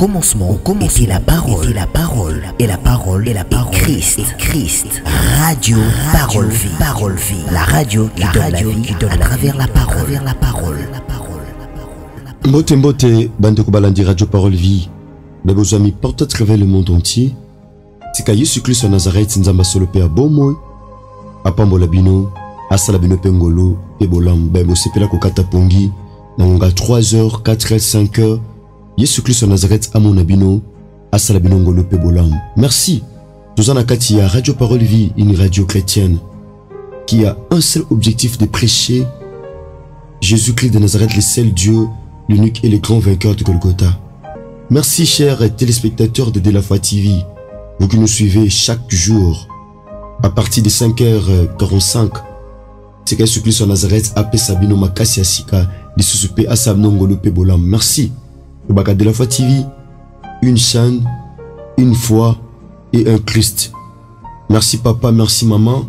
commencement était la parole, et la parole est Christ. Radio Parole Vie, la radio qui donne la vie à travers la parole. Mbote, bande kobalandi Radio Parole Vie. D'abord, amis, porte à travers le monde entier. C'est qu'à Yesu Christ en Nazareth, Nzamba solo pe abomo, apambola bino, asala bino pengolo, pe bolam, bebo sepela kokata pongi, nangonga 3h, 4h, 5h. Yesu Christ en Nazareth, amona bino, asala bino ngolo pe bolam. Merci. Tozana Katia, Radio Parole Vie, une radio chrétienne qui a un seul objectif de prêcher Jésus-Christ de Nazareth, le seul Dieu, l'unique et le grand vainqueur de Golgotha. Merci chers téléspectateurs de Delafoi TV, vous qui nous suivez chaque jour à partir de 5h45. C'est qu'à Jésus-Christ en Nazareth, Ape Sabino Makasi Asika, de Susupe Asabnongolo Pebolam. Merci. Le Baka Delafoi TV, une chaîne, une foi et un Christ. Merci papa, merci maman.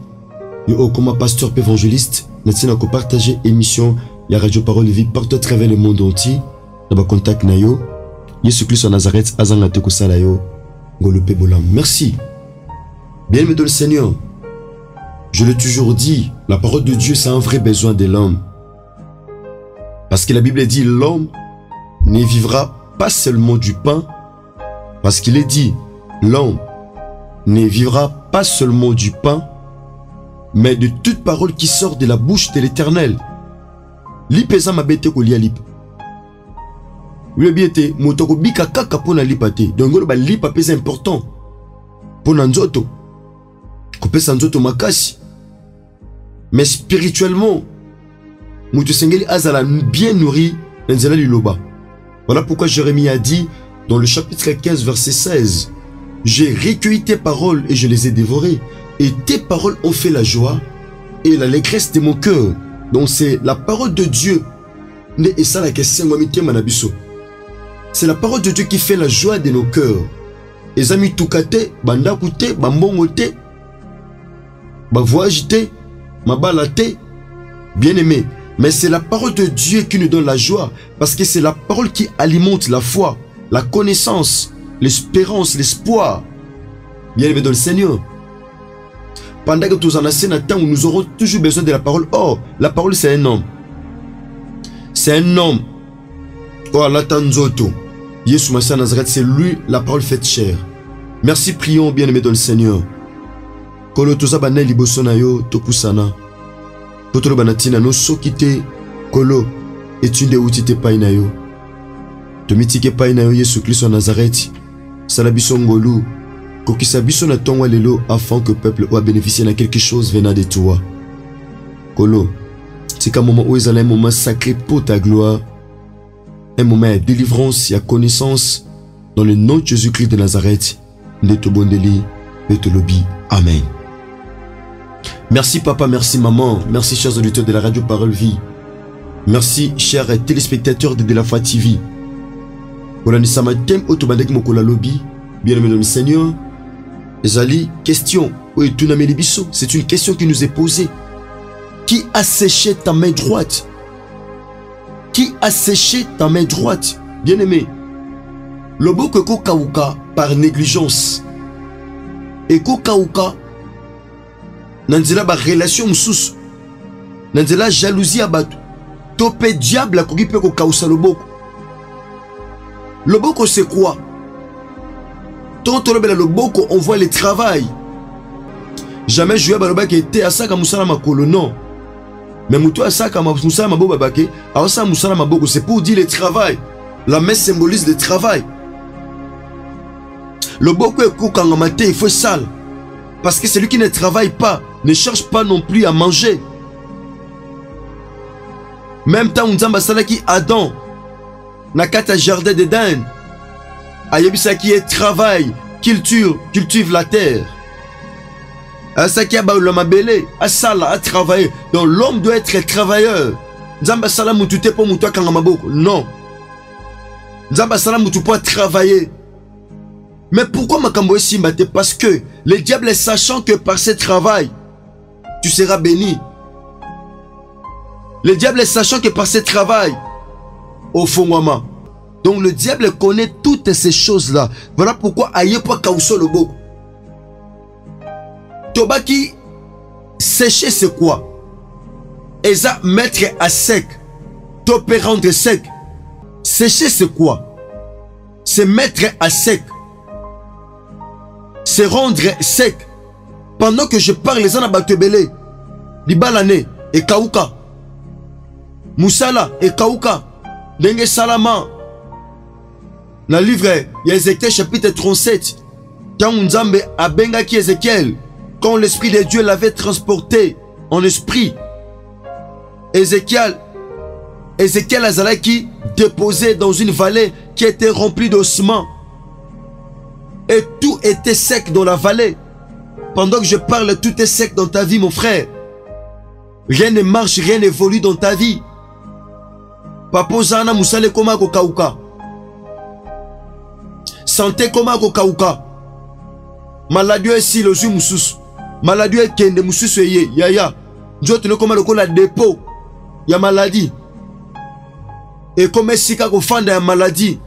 Et comme pasteur évangéliste, nous avons partagé l'émission la Radio Parole Vie partout à travers le monde entier. Nous avons contact nayo. Yesu Christ en Nazareth, Azan Teko Salayo, Golope Bolam. Merci. Bien-aimé dans le Seigneur, je l'ai toujours dit, la parole de Dieu, c'est un vrai besoin de l'homme. Parce que la Bible dit, l'homme ne vivra pas seulement du pain. Parce qu'il est dit, l'homme ne vivra pas seulement du pain, mais de toute parole qui sort de la bouche de l'Éternel. Lipeza mabete ko lia lip. Le biete motoko bika kaka pona lipate. Donc ngolo ba lipa pesa important. Pona nzoto. Ko pesa nzoto makasi. Mais spirituellement, mutu sengeli azala bien nourri nzela liloba. Voilà pourquoi Jérémie a dit dans le chapitre 15 verset 16, j'ai recueilli tes paroles et je les ai dévorées. Et tes paroles ont fait la joie et l'allégresse de mon cœur. Donc c'est la parole de Dieu. C'est la parole de Dieu qui fait la joie de nos cœurs. Les amis tukate, bandakute, bambongote, bavoagite, mabalate, bien aimé. Mais c'est la parole de Dieu qui nous donne la joie. Parce que c'est la parole qui alimente la foi, la connaissance, l'espérance, l'espoir. Bien aimé dans le Seigneur. Pendant que tous en un temps où nous aurons toujours besoin de la parole. Oh, la parole c'est un homme. C'est un homme. Oh, Latanzoto. Yesu Massa Nazareth, c'est lui la parole faite chair. Merci, prions, bien-aimés dans le Seigneur. Kolo toza banel libosona yo topusana. Potolo banatina no sokite kolo etunde utite paina yo. Tomitike paina yo Yesu Christ en Nazareth. Salabiso ngolu. Kokisabiso na tongwa lelo afin que le peuple ait bénéficié de quelque chose venant de toi. Kolo, c'est un moment où il y a un moment sacré pour ta gloire, un moment de délivrance et de connaissance dans le nom de Jésus-Christ de Nazareth. Netobondeli, Netolobi. Amen. Merci papa, merci maman, merci chers auditeurs de la Radio Parole Vie. Merci chers téléspectateurs de Delafoi TV. Olanisama tem otobandek mokola lobby, bien-aimé dans le Seigneur. Ezali, question. Oui, c'est une question qui nous est posée. Qui a séché ta main droite? Qui a séché ta main droite? Bien-aimé. Le beau que kokauka par négligence. Et kokauka. Nanzela ba relation msous. Nanzela jalousie abatu. Topé diable a kokipe kokausa le boko. Le boko c'est quoi? Tant le boko, on voit le travail. Jamais joué à Baloba qui était à ça comme Moussala Makolo, non. Mais Moutou à ça comme Moussala Mabo Babake, à ça Moussala Maboko, c'est pour dire le travail. La main symbolise le travail. Le boko est quand on matin, il faut sale. Parce que celui qui ne travaille pas, ne cherche pas non plus à manger. Même temps, on dit qui Adam, Nakata jardin d'Éden. Ayebisa qui est travail, cultive la terre. Ça qui a l'homme belé, à sala, à travailler. Donc l'homme doit être travailleur. Nzamba sala mutute pour mutua kangamaboko. Non. Nzamba sala mutu pour travailler. Mais pourquoi makambo simbate? Parce que le diable est sachant que par ce travail, tu seras béni. Le diable est sachant que par ce travail, au fond, maman, Donc le diable connaît toutes ces choses-là. Voilà pourquoi Ayepa Kauso le beau. Tobaki, sécher c'est quoi? Eza mettre à sec. Topé rendre sec. Sécher c'est quoi? C'est mettre à sec. C'est rendre sec. Pendant que je parle, les anabatebele, Libalane et Kauka, Moussala et Kauka, Dengue Salama. Dans le livre, il y a Ézéchiel chapitre 37. Quand Nzambe a bengaki Ézéchiel, quand l'Esprit de Dieu l'avait transporté en esprit, Ézéchiel Azalaki déposé dans une vallée qui était remplie d'ossements. Et tout était sec dans la vallée. Pendant que je parle, tout est sec dans ta vie, mon frère. Rien ne marche, rien n'évolue dans ta vie. Papo Zana Moussale Koma Kokauka. Santé Koma Kokauka. Maladie est si le Moussous. Maladie est Kende Moussous Yé. Yaya. Dieu te le commande au la dépôt. Il y a maladie. Et comme si kako fanda ya maladie.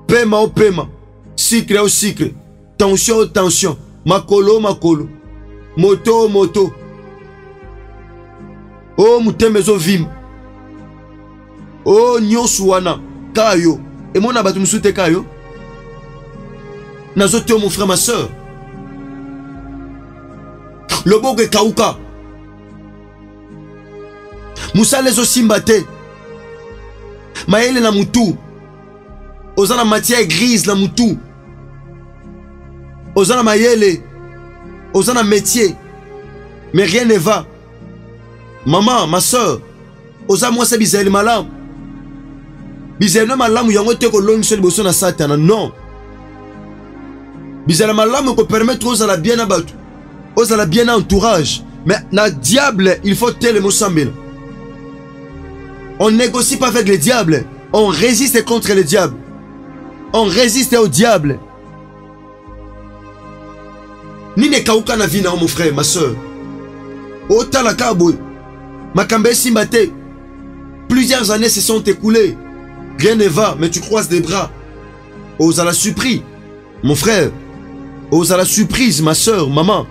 Paiement au paiement. Cycle au cycle. Tension au tension. Makolo makolo. Moto au moto. Oh mutemezo vim. Oh nyonsuana. Kayo. Et mon abatou msoute kayo. Nazote mon frère ma soeur. Le bogue kauka. Moussa les osimbate. Maëlle na mutu. Ozana matière grise na mutu. Ozana maëlle. Ozana métier. Mais rien ne va. Maman, ma soeur. Oza moi c'est bizarre malam. Bizarre malam yango te ko longi sur boso na satana non. Bizarre malam ko permettre aux la bien abattu. Aux la bien entourage. Mais na diable, il faut tel mot sambel. On négocie pas avec le diable. On résiste contre le diable. On résiste au diable. Ni ne kauka na vina mon frère, ma soeur. Ota la kaboy. Makambe simbate. Plusieurs années se sont écoulées. Rien ne va, mais tu croises des bras. Ose à la surprise, mon frère. Ose à la surprise, ma soeur, maman.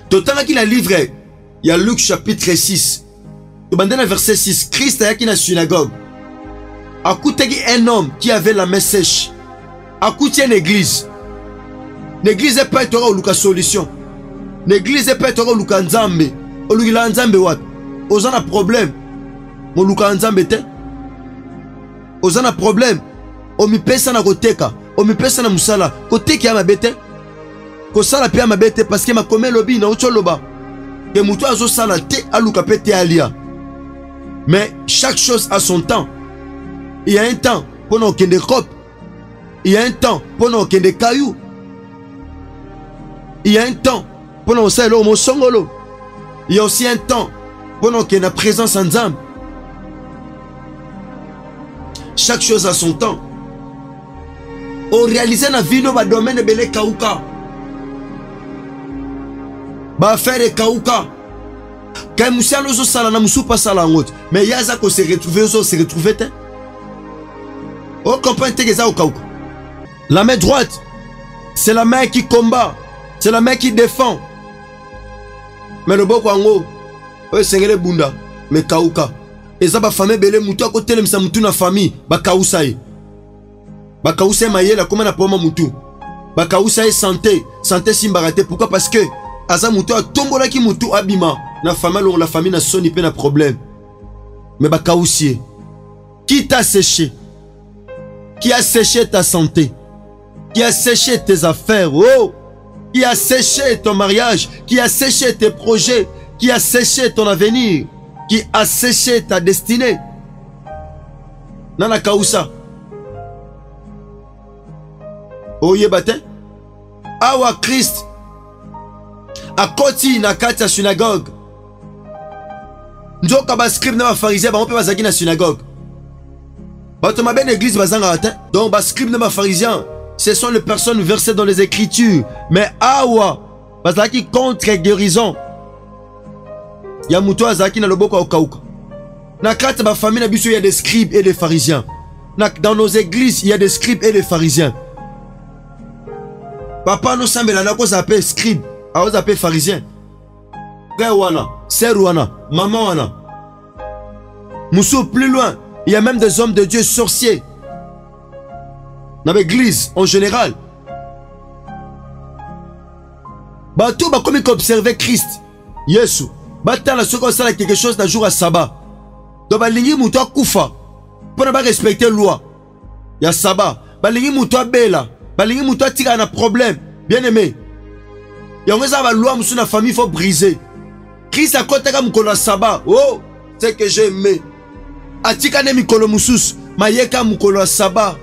Totala qui la livre, il y a Luc chapitre 6. Verset 6, Christ a qui na synagogue. A koutegi un homme qui avait la main sèche. A kouti une église. L'église est pas être ou solution. L'église est pas être ou nzambe. O lukila nzambe wat. Ozana problème. Mo luka nzambe te. Ozana problème. O mi pesa na koteka. O mi pesa na musala. Koteki ya mabete. Ko sala pia mabete parce que ma komé lobi na ocholoba. Que muto azo sala te aluka pete alia. Mais chaque chose a son temps. Il y a un temps pour nous qu'il y ait des copes. Il y a un temps pour nous qu'il y ait des cailloux. Il y a un temps pour nous qu'il y ait des songolo. Il y a aussi un temps pour nous qu'il y ait la présence en Zam. Chaque chose a son temps. On réalise la vie dans le domaine de Bele Kauka. Ba faire des Kauka. Quand Moussa nous sala na Moussou pas sala en route. Mais Yaza qu'on se retrouve. On comprend que ça au Kauka. La main droite, c'est la main qui combat. C'est la main qui défend. Mais le boko en haut, c'est le bunda. Mais Kauka. Et ça va famille belé moutou à côté de moutou na famille. Ba Kausaï. Ba Kausaï maïe la comme na poma moutou. Ba Kausaï santé. Santé simbarate. Pourquoi? Parce que Aza moutou a tombola ki moutou abima. Na famille, la famille n'a sonné pas de problème. Mais Bakaoussier, qui t'a séché? Qui a séché ta santé? Qui a séché tes affaires? Oh! Qui a séché ton mariage? Qui a séché tes projets? Qui a séché ton avenir? Qui a séché ta destinée? Nana Kaoussa. Oh yebate? Awa Christ. A koti na kati ya synagogue. Njoka ba scribe na ba pharisien ba mpe bazaki na synagogue. Bato ma ben église bazanga atin. Donc ba scribe na ba pharisien, ce sont les personnes versées dans les écritures. Mais awa bazaki contre guérison. Ya muto azaki na loboko okauka. Na kati ba famille na biso il y a des scribes et des pharisiens. Dans nos églises, il y a des scribes et des pharisiens. Papa nous semble là qu'on s'appelle scribe, on s'appelle pharisien. Frère wana, sœur wana, maman wana. Moussou plus loin, il y a même des hommes de Dieu sorciers. Dans l'église en général. Bato ba comme observer Christ. Yesu. Bata la soko sala quelque chose d'un jour à sabbat. Donc balingi muto kufa. Pour ne pas respecter la loi. Il y a sabbat. Balingi muto bela. Balingi muto tika na problème. Bien aimé. Il y a une loi musu na famille faut briser. Christ a côté comme mukolo sabbat. Oh, c'est que j'ai aimé. Atika ne mikolo musus. Mayeka mukolo sabbat.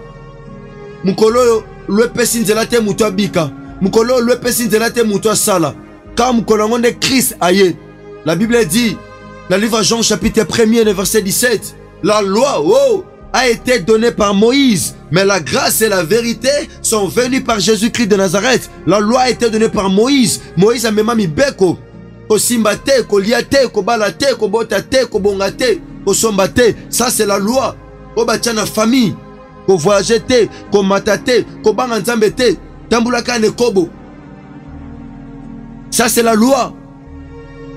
Mukolo le pesi nzela te muto abika. Mukolo le pesi nzela te muto sala. Quand mukolo ngonde Christ aye. La Bible dit dans le livre de Jean chapitre 1er verset 17, la loi a été donnée par Moïse, mais la grâce et la vérité sont venues par Jésus-Christ de Nazareth. La loi a été donnée par Moïse. Moïse a même mis beko. Ko simbate, ko liate, ko balate, ko botate, ko bongate, ko sombate. Ça c'est la loi. Ko batiana famille, ko voyagete, ko matate, ko banganzambete, tambulaka ne kobo. Ça c'est la loi.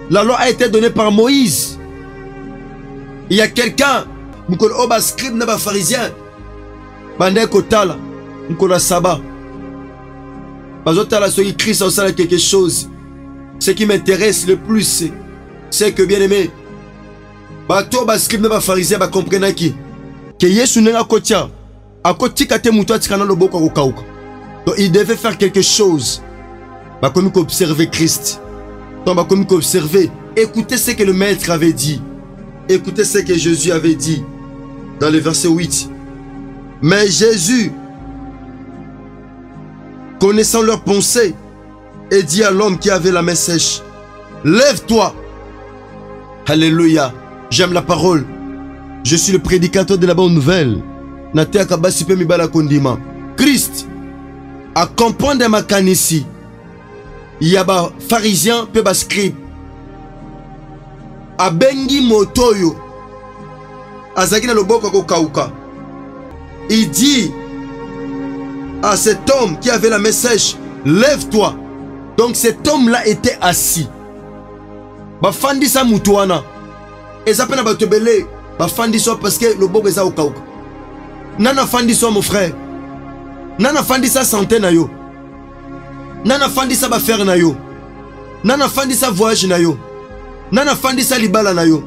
La loi a été donnée par Moïse. Il y a quelqu'un, Mukolo Oba scribe n'a pas pharisien. Bandé Kotala, Mukolo Saba. Bazotala soki Christ en quelque chose. Ce qui m'intéresse le plus, c'est que bien aimé, Bato Oba scribe n'a pas pharisien, ba comprendre qui. Que Yesu n'a kotia, a koti kate muto atikana loboko kokauka. Donc il devait faire quelque chose. Ba comme observer Christ. Donc, bah, comme observer, écoutez ce que le maître avait dit. Écoutez ce que Jésus avait dit dans le verset 8. Mais Jésus, connaissant leurs pensées, et dit à l'homme qui avait la main sèche, lève-toi. Alléluia. J'aime la parole. Je suis le prédicateur de la bonne nouvelle. Christ, à comprendre ma canisi. Il y a des pharisiens et des scribes. Abengi motoyo. Azakina loboko kokauka. Il dit à cet homme qui avait la main sèche, lève-toi. Donc cet homme-là était assis. Bafandi sa mutuana. Et ça pena batebele. Bafandi so parce que loboko eza okauka. Nana fandi so mon frère. Nana fandi sa santé na yo. Nana fandi sa bafaire na yo. Nana fandi sa voyage na yo. Nana fandi sa libala na yo.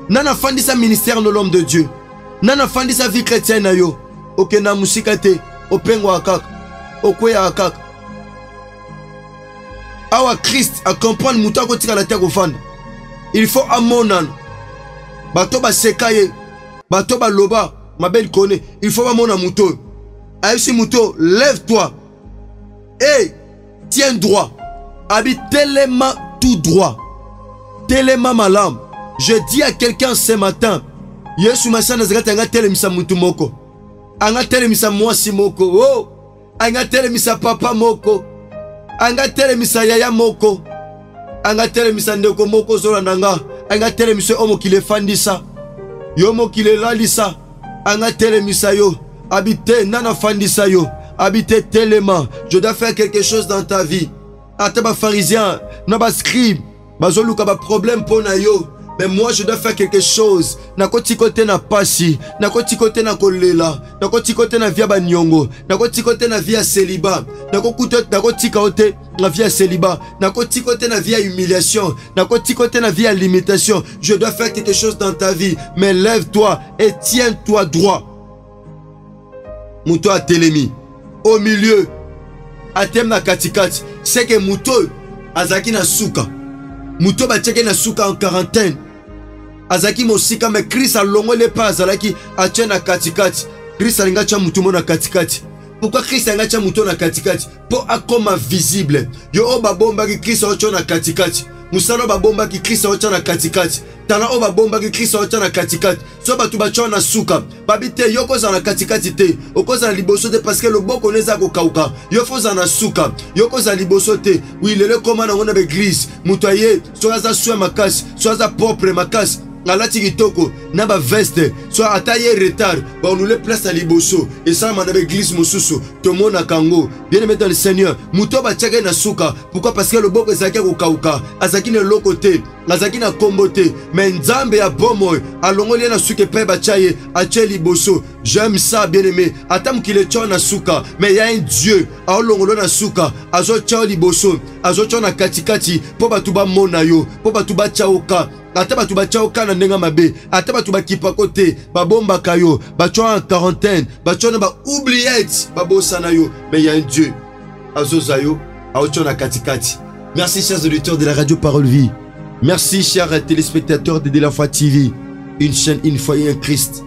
Nana fandi sa ministère de l'homme de Dieu. Nana fandi sa vie chrétienne na yo. Ok na musikate. Opengo akak. Okweya akak. Awa Christ a comprendre muta ko tika la terre au fond. Il faut amonan. Bato ba sekaye. Bato ba loba. Ma belle connaît. Il faut amona muto. Aïsi muto, lève-toi. Hey! Tiens droit. Habite tellement tout droit. Tellement malam. Je dis à quelqu'un ce matin. Yesu masana zagata anga telemisa mutu moko. Anga telemisa mwasi moko. Oh. Anga telemisa papa moko. Anga telemisa yaya moko. Anga telemisa ndeko moko zolandanga. Anga telemisa omo kile fandisa. Yomo kile lalisa. Anga telemisa yo. Habite nana fandisa yo. Habiter tellement. Je dois faire quelque chose dans ta vie. Ataba pharisien, naba scribe, bazoluka ba problème pour na yo. Mais moi je dois faire quelque chose. Nakoti kote na pasi, nakoti kote na kolela, nakoti kote na via ba nyongo, nakoti kote na via célibat, nakoti kote na via célibat, nakoti kote na via humiliation, nakoti kote na via limitation. Je dois faire quelque chose dans ta vie. Mais lève-toi et tiens-toi droit. Mouto a télémi. Au milieu, atem na katikati, c'est que Mouto azaki na suka. Mouto bacheke na suka en quarantaine. Azaki mosika, mais Christ a longo le pas azalaki ache na katikati. Christ alinga cha Mouto na katikati. Pourquoi Christ alinga cha Mouto na katikati? Pour akoma visible. Yo oba bomba ki Christ ocho na katikati. Musalo ba bomba ki Christ ocho na katikati. Tala oba bomba ki Christ ocho na katikati. So batu bacho na suka. Babite yoko za na katikati te. Oko za liboso te parce que le boko neza ko kauka. Yofo za na suka. Yoko za liboso te. Oui lele koma na ngona be église. Mutoye so za soin makasi, so za propre makasi. alati kitoko na ba veste so ataye retard ba on le place à liboso et ça man avec église mosusu to mona kango bien aimé dans le Seigneur muto ba tchaka na suka pourquoi parce que le boko ezaki ko kauka azaki ne lokote azaki na kombote mais nzambe ya bomo alongoli na suka pe ba chaye ache liboso. J'aime ça bien aimé atam ki le na suka mais il y a un Dieu alongolo na suka azo cha liboso azo cha na katikati po batuba mona yo po batuba chaoka ata batuba chaoka na ndenga mabe ata batuba kipa kote babomba kayo bacho en quarantaine bacho na ba oubliette babosana yo mais il y a un Dieu azo zayo aocho na katikati. Merci chers auditeurs de la radio Parole Vie. Merci chers téléspectateurs de la Foi TV, une chaîne, une foi et un Christ.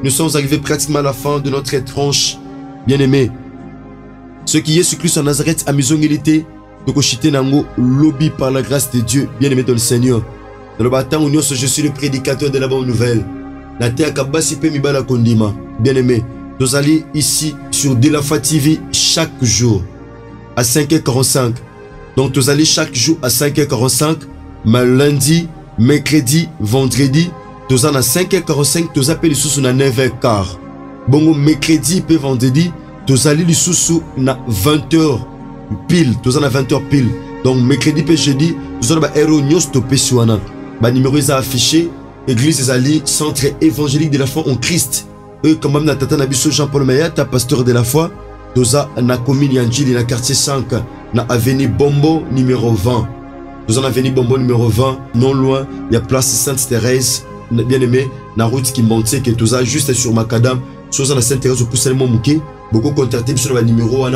Nous sommes arrivés pratiquement à la fin de notre tranche, bien-aimés. Ce qui est sur Christ en Nazareth à Misongilité, de Koshite Nango, lobby par la grâce de Dieu, bien-aimé dans le Seigneur. Dans le bâtiment où je suis le prédicateur de la bonne nouvelle. La terre Kabasi Pemibala Kondima, bien-aimé. Nous allons ici sur De la Foi TV chaque jour à 5h45. Donc nous allons chaque jour à 5h45. Mais lundi, mercredi, vendredi, nous allons à 5h45, nous appelons les sous à 9h15. Bon, mercredi et vendredi, nous allons les sous à 20h pile. Nous allons à 20h pile. Donc, mercredi et jeudi, nous allons à Eronios Topessuana. Le numéro est affiché. Église Zali, centre évangélique de la foi en Christ. Et comme même Tata Nabiso Jean-Paul Mayata, pasteur de la foi, nous allons à commune Yanjili, dans le quartier 5, dans l'avenue Bombo, numéro 20. Nous allons venir Bombo numéro 20, non loin, il y a place Sainte-Thérèse, bien aimé, la route qui monte, qui est toujours juste sur Macadam, sur la Sainte-Thérèse, au poussé le Mouké, beaucoup contacté sur le numéro 1,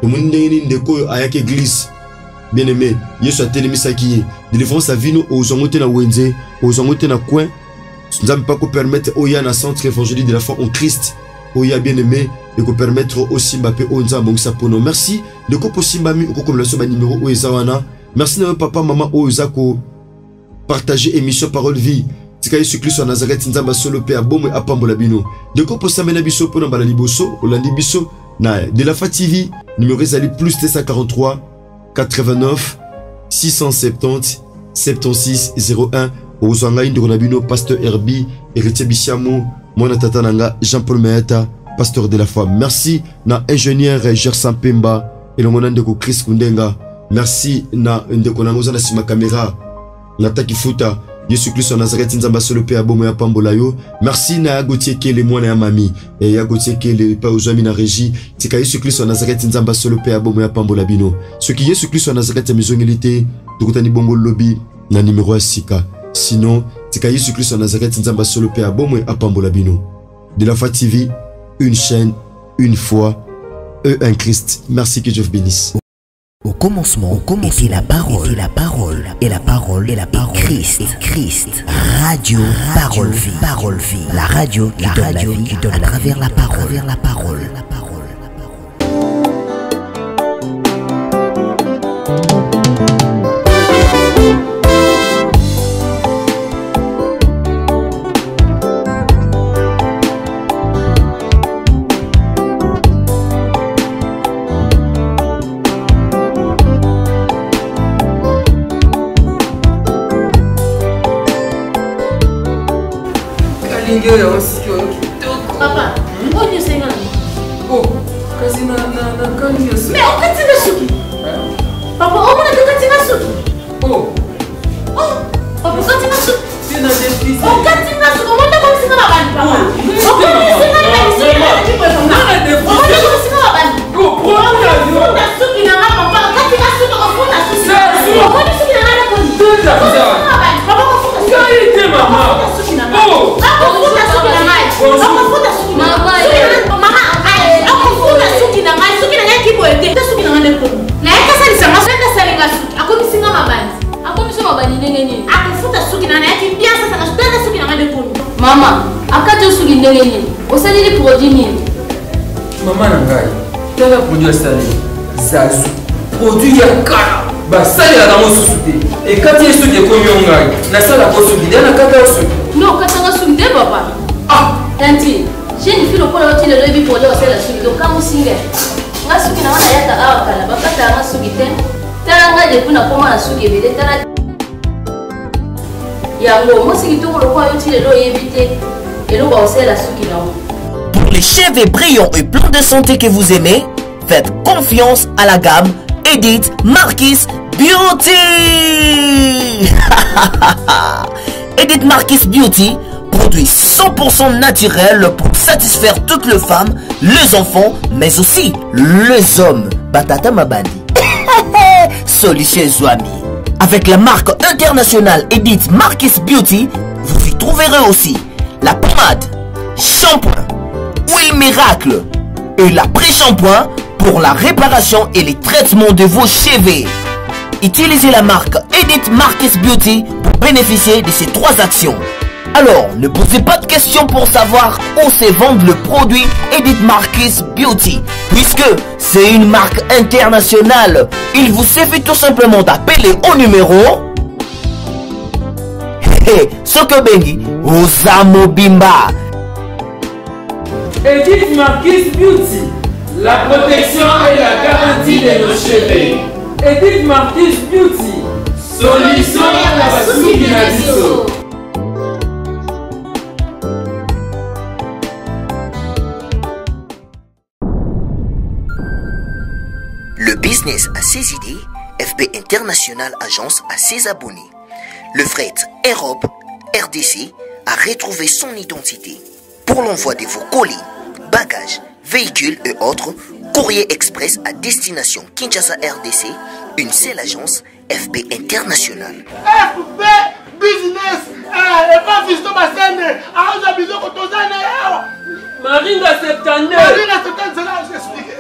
le monde n'est à l'église, bien aimé, il y a sur la télémisaki, de défense à Vino, aux Angoté na Wenze, aux Angoté na Coin, nous n'avons pas permettre au Yana centre évangélique de la foi en Christ, au Ya bien aimé, de permettre aussi Mbappé au Nzambongsa Pono. Merci, de quoi possible, au comme le numéro au Ezawana. Merci à papa, maman, Ozako, partager émission Parole Vie. Tikaye Sukliso à Nazareth, Nzamba Solo, Père Bomo et Apambola Bino. De quoi pour s'amener Bisso pour Nambala Liboso, Olandi Bisso, na de la Foi TV, numéro Zali plus 243 89 670 76 01. Ozanga Indronabino, pasteur Herbi, héritier Bichamo, Mona Tatananga, Jean-Paul Meata, pasteur de la foi. Merci na ingénieur Gersan Pemba et le monande de Chris Kundenga. Merci na ndeko na ngoza na sima kamera na takifuta Yesu Kristo Nazareth nzamba solo pe abomo ya pambola yo. Merci na Gauthier Kele mwana ya mami et ya Gauthier Kele pa ozami na régie tika Yesu Kristo Nazareth nzamba solo pe abomo ya pambola bino. Ce qui Yesu Kristo Nazareth mizongilité tukutani bongo lobby na numéro ya sika. Sinon tika Yesu Kristo Nazareth nzamba solo pe abomo ya pambola bino. De la Foi TV, une chaîne, une foi, un Christ. Merci, que Dieu vous bénisse. Au commencement, était la parole, et la parole, et la parole, et la parole, Christ, radio, parole, vie, la radio qui donne la vie, qui donne à travers la parole, la parole. Papa, on est sénat. Oh, kasi na kani ya. Mais on continue suki. Papa, on a continue suki. Oh. Oh, papa continue suki. C'est na défi. On continue suki. On va comme si na bani papa. On continue suki na suki. Na défi. On va comme si na bani. Oh, prends la vie. On a suki na papa. Continue suki. On a suki. On continue suki na la kon. Papa, on continue suki. Qualité maman. Oh. Mama, akati usuki ndenge nini? Osali li produit nini? Mama na ngai, tala produit asali. Zazu, produit ya kala. Ba sali la damo susuti. E kati yesu de komi ngai. Na sala ko suki, dana kata usuki. Non, kata nga suki de papa. Ah, tanti, j'ai une fille au point où tu le levis pour le hausser la suki. Donc quand vous signez, nga suki na wana yata awa kala. Bakata nga suki ten. Tala nga de kuna koma na suki bele tala. yango mosiki to lokwa yo ti lelo yebite eloko osela suki na. Pour les cheveux brillants et pleins de santé que vous aimez, faites confiance à la gamme Edith Marquis Beauty. Edith Marquis Beauty, produit 100% naturel pour satisfaire toutes les femmes, les enfants, mais aussi les hommes. Batata Mabandi. Solution Zouami. Avec la marque internationale Edith Marquis Beauty, vous y trouverez aussi la pommade, shampoing, huile miracle et l'après-shampoing pour la réparation et les traitements de vos cheveux. Utilisez la marque Edith Marquis Beauty pour bénéficier de ces 3 actions. Alors, ne posez pas de questions pour savoir où se vend le produit Edith Marquis Beauty, puisque c'est une marque internationale. Il vous suffit tout simplement d'appeler au numéro Sokobengi Osamo Bimba. Edith Marquis Beauty, la protection et la garantie de nos cheveux. Edith Marquis Beauty, solution à la suki na biso. Le business a ses idées, FB International Agence a ses abonnés. Le fret Europe, RDC, a retrouvé son identité. Pour l'envoi de vos colis, bagages, véhicules et autres, courrier express à destination Kinshasa RDC, une seule agence, FB International. FB Business, et pas Fisto Bassene, à Bizo Kotozane, Maringa Septande. Maringa Septande, c'est là, j'explique.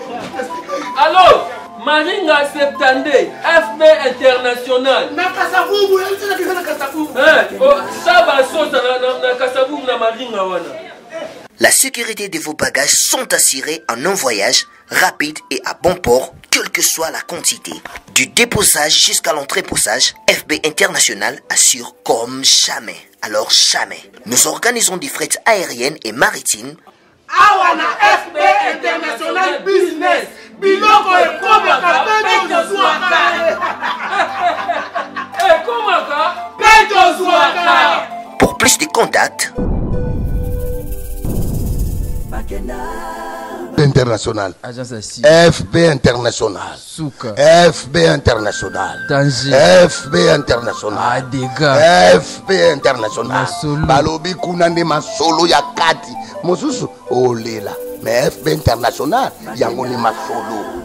Alors, Maringa Septande, FB International. Na Kasavubu, elle sait que c'est na Kasavubu. Ça va sauter na Kasavubu na Maringa wana. La sécurité de vos bagages sont assurées en un voyage rapide et à bon port, quelle que soit la quantité. Du déposage jusqu'à l'entreposage, FB International assure comme jamais. Alors jamais. Nous organisons des frettes aériennes et maritimes. Awana FB International Business. Biloko et Komaka, Peto Zouaka. Pour plus de contacts, International. FB International. Souka. FB International. Danger. FB International. Dégâts. FB International. Masolo. Balobi kunande masolo ya kati. Mosusu olela. Mais FB International yango ni masolo.